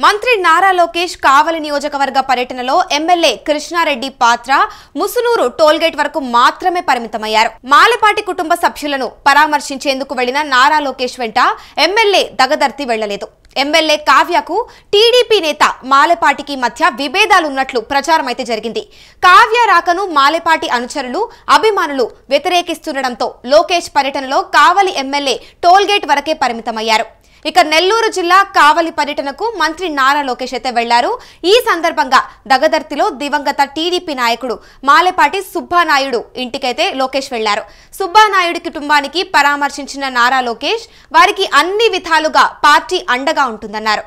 మంత్రి నారా లోకేష్ కావలి నియోజకవర్గ పర్యటనలో ఎమ్మెల్యే కృష్ణారెడ్డి పాత్ర ముసునూరు టోల్గేట్ వరకు మాత్రమే పరిమితమయ్యారు. మాలెపాటి కుటుంబ సభ్యులను పరామర్శించేందుకు వెళ్లిన నారా లోకేష్ వెంట ఎమ్మెల్యే దగదర్తి వెళ్లలేదు. ఎమ్మెల్యే కావ్యకు టీడీపీ నేత మాలెపాటికి మధ్య విభేదాలున్నట్లు ప్రచారం అయితే జరిగింది. కావ్య రాకను మాలెపాటి అనుచరులు అభిమానులు వ్యతిరేకిస్తుండటంతో లోకేష్ పర్యటనలో కావలి ఎమ్మెల్యే టోల్గేట్ వరకే పరిమితమయ్యారు. ఇక నెల్లూరు జిల్లా కావలి పర్యటనకు మంత్రి నారా లోకేష్ అయితే వెళ్లారు. ఈ సందర్భంగా దగదర్తిలో దివంగత టీడీపీ నాయకుడు మాలెపాటి సుబ్బానాయుడు ఇంటికైతే లోకేష్ వెళ్లారు. సుబ్బానాయుడు కుటుంబానికి పరామర్శించిన నారా లోకేష్ వారికి అన్ని విధాలుగా పార్టీ అండగా ఉంటుందన్నారు.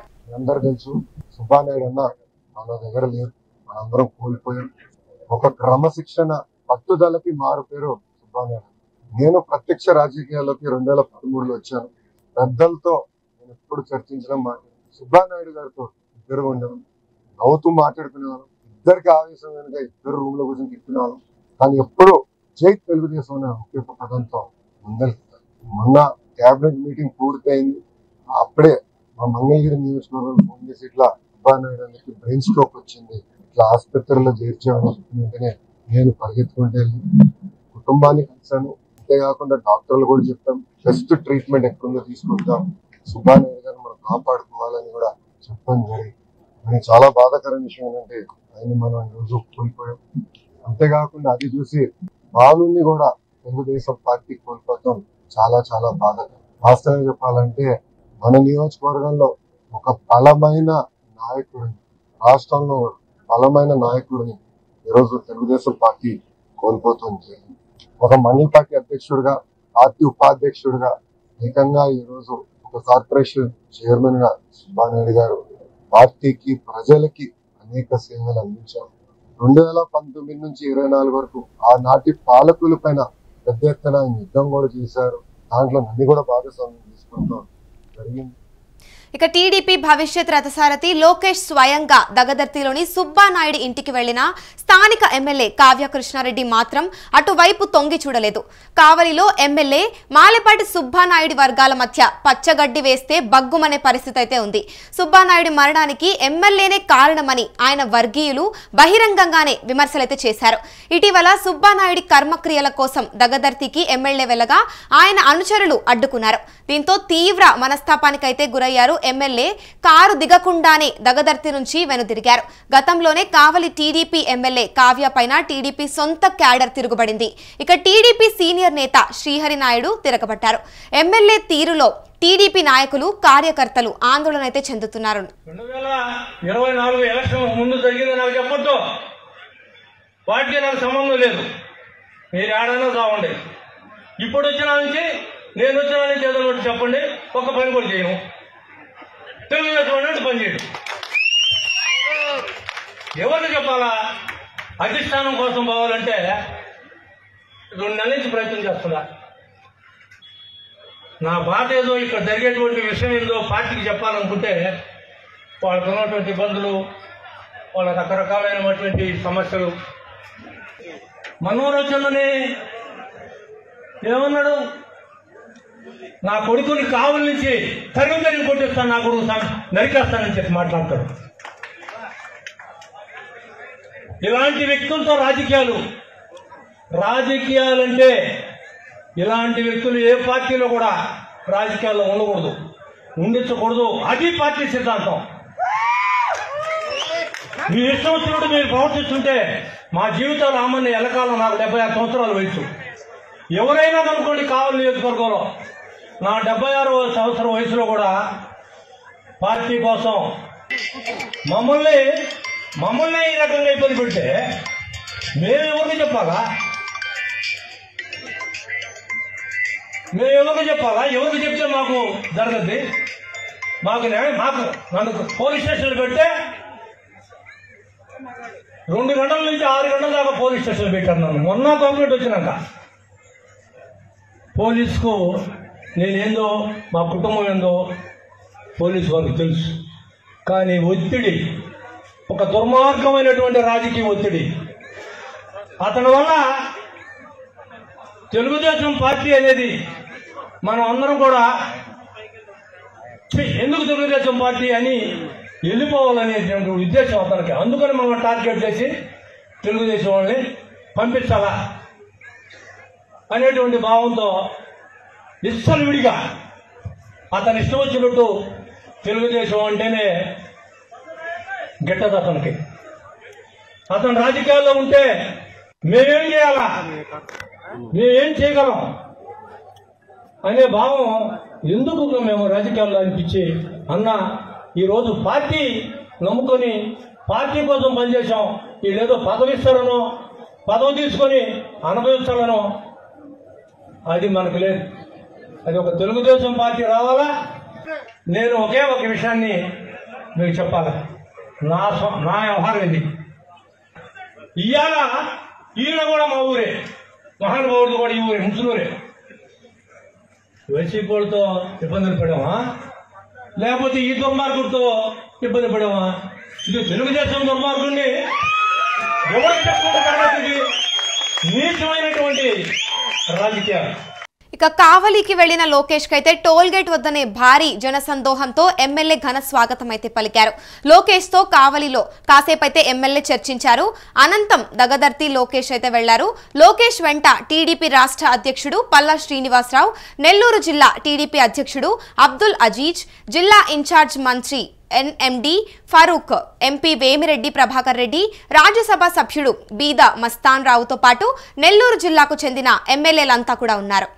ఒక క్రమశిక్షణ పట్టుదలకి మారు పేరు సుబ్బానాయుడు. నేను ప్రత్యక్ష రాజకీయాల్లోకి 2013లో వచ్చాను. పెద్దలతో నేను ఎప్పుడు చర్చించడం సుబ్బానాయుడు గారితో ఇద్దరు ఉండడం, నవ్వుతూ మాట్లాడుకునేవాళ్ళం. ఇద్దరికి ఆవేశం కనుక ఇద్దరు రూమ్ లో కూర్చొని తిప్పుకునేవాళ్ళం. కానీ ఎప్పుడు జై తెలుగుదేశం అనే ఒకే ఒక పదంతో ముందెళ్తారు. మొన్న క్యాబినెట్ మీటింగ్ పూర్తయింది. అప్పుడే మా మంగళగిరి నియోజకవర్గంలో ఫోన్ చేసి ఇట్లా సుబ్బానాయుడు అనేది బ్రెయిన్ స్ట్రోక్ వచ్చింది, ఇట్లా ఆసుపత్రిలో చేర్చామని వెంటనే నేను పరిగెత్తుకుంటే వెళ్ళి కుటుంబాన్ని కలిసాను. అంతేకాకుండా డాక్టర్లు కూడా చెప్పాం, బెస్ట్ ట్రీట్మెంట్ ఎక్కడుందో తీసుకుంటాం, సుబ్బానాయుడు గారిని మనం కాపాడుకోవాలని కూడా చెప్పడం జరిగింది. కానీ చాలా బాధాకరమైన విషయం ఏంటంటే ఆయన మనం ఈరోజు కోల్పోయాం. అంతేకాకుండా అది చూసి బాలుని కూడా తెలుగుదేశం పార్టీ కోల్పోతాం చాలా చాలా బాధాకరం. వాస్తవంగా చెప్పాలంటే మన నియోజకవర్గంలో ఒక బలమైన నాయకుడిని, రాష్ట్రంలో బలమైన నాయకుడిని ఈరోజు తెలుగుదేశం పార్టీ కోల్పోతుంది. ఒక మండల పార్టీ అధ్యక్షుడిగా, పార్టీ ఉపాధ్యక్షుడిగా, ఏకంగా ఈరోజు ఒక కార్పొరేషన్ చైర్మన్ గా సుబ్బానాయుడు గారు పార్టీకి ప్రజలకి అనేక సేవలు అందించారు. 2019 నుంచి 24 వరకు ఆనాటి పాలకుల పైన పెద్ద ఎత్తున యుద్ధం కూడా చేశారు. దాంట్లో నన్ను కూడా భాగస్వామ్యం తీసుకుంటాం జరిగింది. ఇక టీడీపీ భవిష్యత్ రథసారథి లోకేష్ స్వయంగా దగదర్తిలోని సుబ్బానాయుడు ఇంటికి వెళ్లిన స్థానిక ఎమ్మెల్యే కావ్య కృష్ణారెడ్డి మాత్రం అటువైపు తొంగి చూడలేదు. కావలిలో ఎమ్మెల్యే మాలెపాటి సుబ్బానాయుడు వర్గాల మధ్య పచ్చగడ్డి వేస్తే బగ్గుమనే పరిస్థితి అయితే ఉంది. సుబ్బానాయుడు మరణానికి ఎమ్మెల్యేనే కారణమని ఆయన వర్గీయులు బహిరంగంగానే విమర్శలైతే చేశారు. ఇటీవల సుబ్బానాయుడి కర్మక్రియల కోసం దగదర్తికి ఎమ్మెల్యే వెళ్లగా ఆయన అనుచరులు అడ్డుకున్నారు. దీంతో తీవ్ర మనస్తాపానికైతే గురయ్యారు. ఎమ్మెల్యే కారు దిగకుండానే దగదర్తి నుంచి వెనుదిరిగారు. గతంలోనే కావలి టీడీపీ ఎమ్మెల్యే కావ్య పైన టీడీపీ సొంత క్యాడర్ తిరుగుబడింది. ఇక టీడీపీ సీనియర్ నేత శ్రీహరి నాయుడు తిరగబడ్డారు. ఎమ్మెల్యే తీరులో టీడీపీ నాయకులు కార్యకర్తలు ఆందోళన అయితే చెందుతున్నారు. 2024 ఎలక్షన్ ముందు జరిగింది నాకు చెప్పొద్దు, వాటికి నాకు సంబంధం లేదు. మీరు ఏడైనా కావండి. ఇప్పుడు వచ్చిన నుంచి నేను వచ్చిన నుంచి ఏదో ఒకటి చెప్పండి, ఒక్క పని కూడా చేయను. తెలుగుదేశం అంటే పని చేయడు. ఎవరిని చెప్పాలా? అధిష్టానం కోసం పోవాలంటే 2 నెలల నుంచి ప్రయత్నం చేస్తున్నా. నా బాధ ఏదో, ఇక్కడ జరిగేటువంటి విషయం ఏదో పార్టీకి చెప్పాలనుకుంటే వాళ్ళకు ఉన్నటువంటి ఇబ్బందులు, వాళ్ళ రకరకాలైనటువంటి సమస్యలు. మనోరచనని ఏమన్నాడు? నా కొడుకుని కావలి నుంచి తరిగి కొట్టేస్తాను, నా కొడుకు నరికేస్తానని చెప్పి మాట్లాడతాడు. ఇలాంటి వ్యక్తులతో రాజకీయాలంటే ఇలాంటి వ్యక్తులు ఏ పార్టీలో కూడా రాజకీయాల్లో ఉండకూడదు, ఉండించకూడదు. అది పార్టీ సిద్ధాంతం. మీ ఇష్టం వచ్చినట్టు మీరు ప్రవర్తిస్తుంటే మా జీవితాలు ఆమని ఎలకాలం. నాకు 76 సంవత్సరాల వయసు. ఎవరైనా కనుకోండి, కావలి నియోజకవర్గంలో నా 76వ సంవత్సరం వయసులో కూడా పార్టీ కోసం మమ్మల్ని ఈ రకంగా ఇబ్బంది పెడితే మేము ఎవరికి చెప్పాలా? ఎవరికి చెప్తే మాకు జరగద్ది? నన్ను పోలీస్ స్టేషన్లు పెడితే 2 గంటల నుంచి 6 గంటల దాకా పోలీస్ స్టేషన్లు పెట్టారు నన్ను. మొన్న కంప్లైంట్ వచ్చినాక పోలీసుకు నేనేందో, మా కుటుంబం ఏందో పోలీసు వాళ్ళకి తెలుసు. కానీ ఒత్తిడి, ఒక దుర్మార్గమైనటువంటి రాజకీయ ఒత్తిడి, అతని వల్ల తెలుగుదేశం పార్టీ అనేది మనం అందరం కూడా ఎందుకు తెలుగుదేశం పార్టీ అని వెళ్ళిపోవాలనేటువంటి ఉద్దేశం అతనికి. అందుకని మనం టార్గెట్ చేసి తెలుగుదేశం వాళ్ళని పంపించాలా అనేటువంటి భావంతో విడిగా అతని ఇష్టం వచ్చినట్టు తెలుగుదేశం అంటేనే గిట్టదు అతనికి. అతను రాజకీయాల్లో ఉంటే మేమేం చేయాలా, మేమేం చేయగలం అనే భావం ఎందుకు మేము రాజకీయాల్లో అనిపించి అన్న ఈరోజు పార్టీ నమ్ముకొని పార్టీ కోసం పనిచేసాం, వీళ్ళేదో పదవి ఇస్తారనో పదవి తీసుకొని అనుభవించాలనో అది మనకు లేదు. అది ఒక తెలుగుదేశం పార్టీ రావాలా. నేను ఒకే ఒక విషయాన్ని మీకు చెప్పాలా, నా వ్యవహారం ఇది. ఇవాళ ఈయన కూడా మా ఊరే, మహానుభావుడు కూడా ఈ ఊరే, ముసలూరే. వైసీపీ వాళ్ళతో ఇబ్బందులు పడామా, లేకపోతే ఈ దుర్మార్గుడితో ఇబ్బంది పడామా? ఇది తెలుగుదేశం దుర్మార్గుడిని ఎవరు చెప్పుకుంటే నీచమైనటువంటి రాజకీయాలు. ఇక కావలికి వెళ్లిన లోకేష్ కైతే టోల్ గేట్ వద్దనే భారీ జనసందోహంతో ఎమ్మెల్యే ఘన స్వాగతం అయితే పలికారు. లోకేష్ తో కావలిలో కాసేపైతే ఎమ్మెల్యే చర్చించారు. అనంతం దగదర్తి లోకేష్ అయితే వెళ్లారు. లోకేష్ వెంట టీడీపీ రాష్ట్ర అధ్యక్షుడు పల్లా శ్రీనివాసరావు, నెల్లూరు జిల్లా టీడీపీ అధ్యక్షుడు అబ్దుల్ అజీజ్, జిల్లా ఇన్ఛార్జ్ మంత్రి ఎన్ఎండి ఫరూక్, ఎంపీ వేమిరెడ్డి ప్రభాకర్ రెడ్డి, రాజ్యసభ సభ్యుడు బీద మస్తాన్ రావుతో పాటు నెల్లూరు జిల్లాకు చెందిన ఎమ్మెల్యేలంతా కూడా ఉన్నారు.